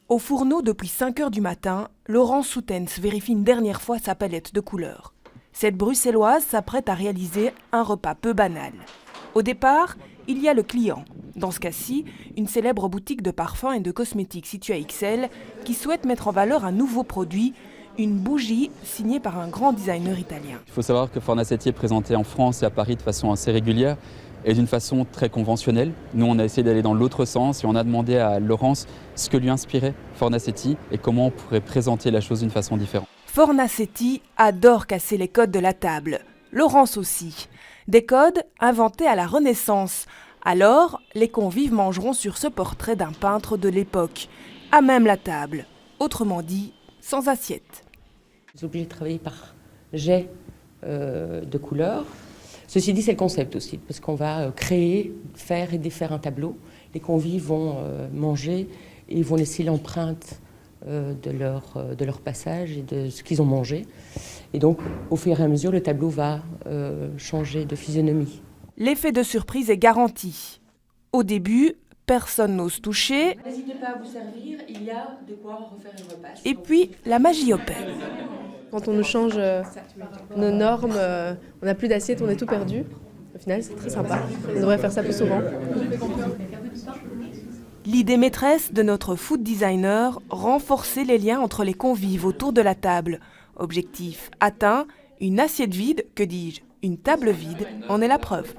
Au fourneau depuis 5 heures du matin, Laurent Soutens vérifie une dernière fois sa palette de couleurs. Cette bruxelloise s'apprête à réaliser un repas peu banal. Au départ, il y a le client. Dans ce cas-ci, une célèbre boutique de parfums et de cosmétiques située à Ixelles qui souhaite mettre en valeur un nouveau produit, une bougie signée par un grand designer italien. Il faut savoir que Fornasetti est présenté en France et à Paris de façon assez régulière et d'une façon très conventionnelle. Nous, on a essayé d'aller dans l'autre sens et on a demandé à Laurence ce que lui inspirait Fornasetti et comment on pourrait présenter la chose d'une façon différente. Fornasetti adore casser les codes de la table. Laurence aussi. Des codes inventés à la Renaissance. Alors, les convives mangeront sur ce portrait d'un peintre de l'époque, à même la table. Autrement dit, sans assiette. Vous êtes obligé de travailler par jet de couleurs. Ceci dit, c'est le concept aussi, parce qu'on va créer, faire et défaire un tableau. Les convives vont manger et vont laisser l'empreinte de leur passage et de ce qu'ils ont mangé. Et donc, au fur et à mesure, le tableau va changer de physionomie. L'effet de surprise est garanti. Au début, personne n'ose toucher. N'hésitez pas à vous servir, il y a de quoi refaire une repasse. Et puis, la magie opère. Quand on nous change nos normes, on n'a plus d'assiette, on est tout perdu. Au final, c'est très sympa. On devrait faire ça plus souvent. L'idée maîtresse de notre food designer, renforcer les liens entre les convives autour de la table. Objectif atteint, une assiette vide, que dis-je, une table vide, en est la preuve.